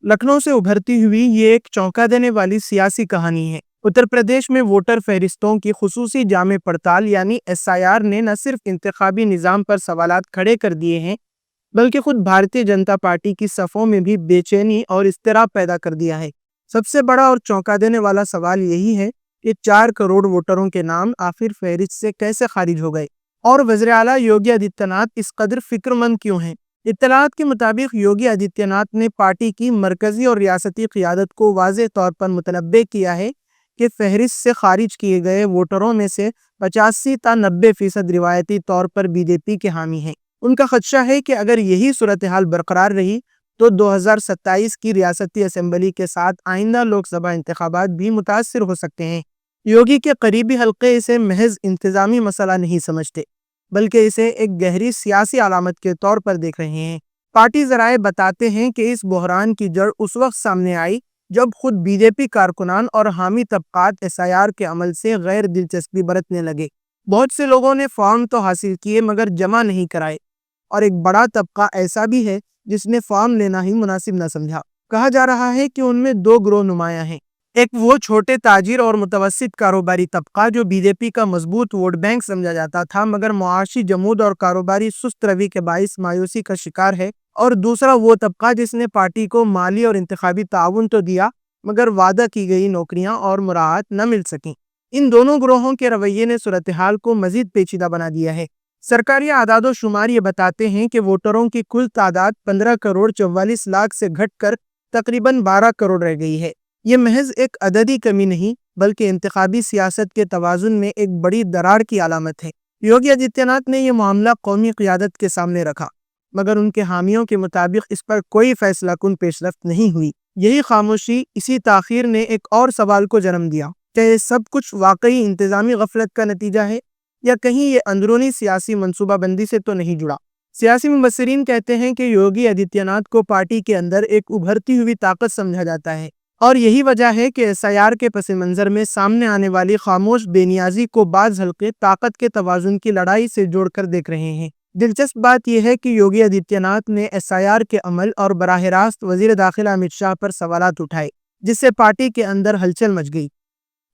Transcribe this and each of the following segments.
लखनऊ से उभरती हुई ये एक चौंका देने वाली सियासी कहानी है। उत्तर प्रदेश में वोटर फहरिस्तों की खुसूसी जामे पड़ताल यानी एसआईआर ने न सिर्फ इंतखाबी निज़ाम पर सवालात खड़े कर दिए हैं, बल्कि खुद भारतीय जनता पार्टी की सफ़ों में भी बेचैनी और इज़्तिराब पैदा कर दिया है। सबसे बड़ा और चौंका देने वाला सवाल यही है कि 4 करोड़ वोटरों के नाम आखिर फहरिस्त से कैसे खारिज हो गए और वज़ीर आला योगी आदित्यनाथ इस कदर फिक्रमंद क्यों हैं। इत्तलात के मुताबिक योगी आदित्यनाथ ने पार्टी की मरकजी और रियासती क़ियादत को वाज़ेह तौर पर मुतनब्बे किया है कि फहरिस्त से खारिज किए गए वोटरों में से 85 ता 90% रिवायती तौर पर बीजेपी के हामी हैं। उनका खदशा है कि अगर यही सूरत हाल बरकरार रही तो 2027 की रियासती असेंबली के साथ आइंदा लोकसभा इंतखाबात भी मुतासर हो सकते हैं। योगी के करीबी हल्के इसे महज इंतजामी मसला नहीं समझते, बल्कि इसे एक गहरी सियासी अलामत के तौर पर देख रहे हैं। पार्टी ज़राए बताते हैं कि इस बहरान की जड़ उस वक्त सामने आई जब खुद बीजेपी कारकुनान और हामी तबकात एसआईआर के अमल से गैर दिलचस्पी बरतने लगे। बहुत से लोगों ने फॉर्म तो हासिल किए मगर जमा नहीं कराए, और एक बड़ा तबका ऐसा भी है जिसने फॉर्म लेना ही मुनासिब न समझा। कहा जा रहा है कि उनमें दो ग्रोह नुमाया हैं। एक वो छोटे ताजिर और मुतवस्सित कारोबारी तबका जो बीजेपी का मजबूत वोट बैंक समझा जाता था मगर मुआशी जमूद और कारोबारी सुस्त रवि के बाइस मायूसी का शिकार है, और दूसरा वो तबका जिसने पार्टी को माली और इंतखाबी ताउन तो दिया मगर वादा की गई नौकरियां और मुराद न मिल सकी। इन दोनों ग्रोहों के रवैये ने सूरत हाल को मजीद पेचीदा बना दिया है। सरकारी आदादो शुमार ये बताते हैं कि वोटरों की कुल तादाद 15 करोड़ 44 लाख से घटकर तकरीबन 12 करोड़ रह गई है। ये महज एक अददी कमी नहीं बल्कि इंतखाबी सियासत के तवाज़ुन में एक बड़ी दरार की अलामत है। योगी आदित्यनाथ ने यह मामला कौमी क़ियादत के सामने रखा, मगर उनके हामियों के मुताबिक इस पर कोई फैसला कुन पेशरफ्त नहीं हुई। यही खामोशी, इसी ताख़ीर ने एक और सवाल को जन्म दिया, क्या ये सब कुछ वाकई इंतज़ामी गफलत का नतीजा है या कहीं ये अंदरूनी सियासी मनसूबाबंदी से तो नहीं जुड़ा। सियासी मुबस्सिरीन कहते हैं कि योगी आदित्यनाथ को पार्टी के अंदर एक उभरती हुई ताकत समझा जाता है, और यही वजह है कि एसआईआर के पस मंज़र में सामने आने वाली खामोश बेनियाजी को बाज़ हल्के ताकत के तवाज़ुन की लड़ाई से जोड़कर देख रहे हैं। दिलचस्प बात यह है कि योगी आदित्यनाथ ने एसआईआर के अमल और बराह रास्त वज़ीर दाखिला अमित शाह पर सवालात उठाए, जिससे पार्टी के अंदर हलचल मच गई।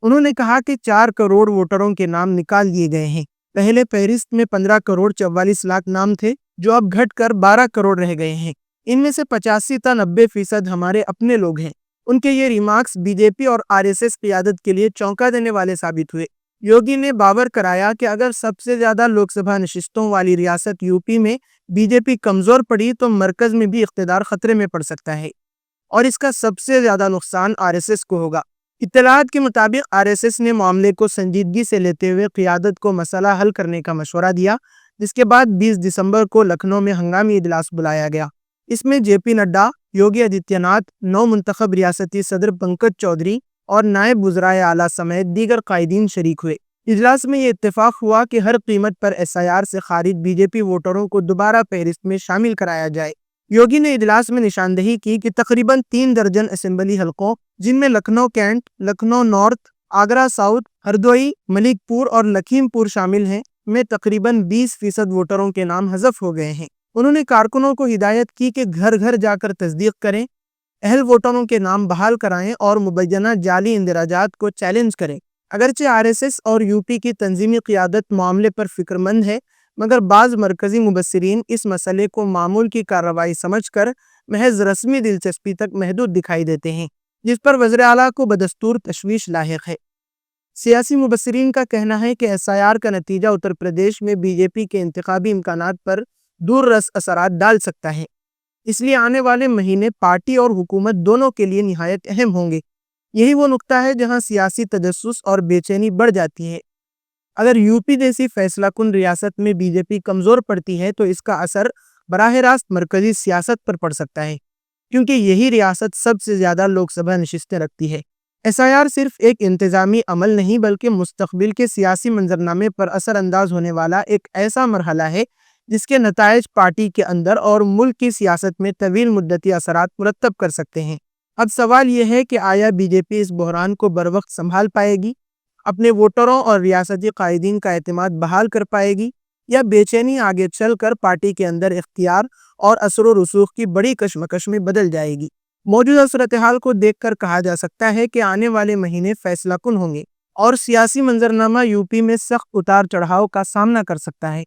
उन्होंने कहा कि 4 करोड़ वोटरों के नाम निकाल लिए गए हैं। पहले फहरिस्त में 15 करोड़ 44 लाख नाम थे, जो अब घटकर 12 करोड़ रह गए हैं। इनमें से 85 ता 90% हमारे अपने लोग हैं। उनके ये रिमार्क्स बीजेपी और आरएसएस क़ियादत के लिए चौंका देने वाले साबित हुए। योगी ने बावर कराया कि अगर सबसे ज्यादा लोकसभा नशिस्तों वाली रियासत यूपी में बीजेपी कमजोर पड़ी तो मरकज में भी इख्तिदार खतरे में पड़ सकता है, और इसका सबसे ज्यादा नुकसान आरएसएस को होगा। इत्तलात के मुताबिक आरएसएस ने मामले को संजीदगी से लेते हुए क़ियादत को मसला हल करने का मशवरा दिया, जिसके बाद 20 दिसंबर को लखनऊ में हंगामी इजलास बुलाया गया। इसमें जेपी नड्डा, योगी आदित्यनाथ, नौ मुंतखब रियासती सदर पंकज चौधरी और नायब वज़राए आला समेत दीगर कायदीन शरीक हुए। इजलास में ये इत्तेफाक हुआ कि हर कीमत पर एसआईआर से खारिज बीजेपी वोटरों को दोबारा फहरिस्त में शामिल कराया जाए। योगी ने इजलास में निशानदही की कि तकरीबन 3 दर्जन असेंबली हलकों, जिनमें Lucknow cantt, Lucknow north, Agra south, Hardoi, Malikpur और लखीमपुर शामिल हैं, में तकरीबन 20% वोटरों के नाम हज़फ हो गए हैं। उन्होंने कारकुनों को हिदायत की कि घर घर जाकर तस्दीक करें, अहल वोटरों के नाम बहाल कराएं और मुबैना जाली इंदराजात को चैलेंज करें। अगरचे आरएसएस और यूपी की तंजीमी क़ियादत मामले पर फिक्रमंद है, मगर बाज़ मरकजी मुबस्सिरीन इस मसले को मामूल की कार्रवाई समझकर महज रस्मी दिलचस्पी तक महदूद दिखाई देते हैं, जिस पर वज़ीर आला को बदस्तूर तशवीश लाहिक है। सियासी मुबस्सिरीन का कहना है कि एसआईआर का नतीजा उत्तर प्रदेश में बीजेपी के इंतखाबी इम्कानात पर दूर रस असरात डाल सकता है, इसलिए आने वाले महीने पार्टी और हुकूमत दोनों के लिए निहायत अहम होंगे। यही वो नुक्ता है जहां सियासी तजस्सुस और बेचैनी बढ़ जाती है। अगर यूपी जैसी फैसला कुन रियासत में बीजेपी कमज़ोर पड़ती है तो इसका असर बराह रास्त मरकजी सियासत पर पड़ सकता है, क्योंकि यही रियासत सबसे ज़्यादा लोकसभा नशिस्तें रखती है। एसआईआर सिर्फ एक इंतज़ामी अमल नहीं बल्कि मुस्तकबिल के सियासी मंजरनामे पर असर अंदाज होने वाला एक ऐसा मरहला है जिसके नताइज पार्टी के अंदर और मुल्क की सियासत में तवील मुद्दती असरात मुरत्तब कर सकते हैं। अब सवाल यह है कि आया बीजेपी इस बहरान को बरवक्त संभाल पाएगी, अपने वोटरों और रियासती कायदीन का एतमाद बहाल कर पाएगी, या बेचैनी आगे चलकर पार्टी के अंदर इख्तियार और असर व रसूख की बड़ी कशमकश में बदल जाएगी। موجودہ صورتحال کو دیکھ کر کہا جا سکتا ہے کہ آنے والے مہینے فیصلہ کن ہوں گے اور سیاسی منظرنامہ یو پی میں سخت اتار چڑھاؤ کا سامنا کر سکتا ہے۔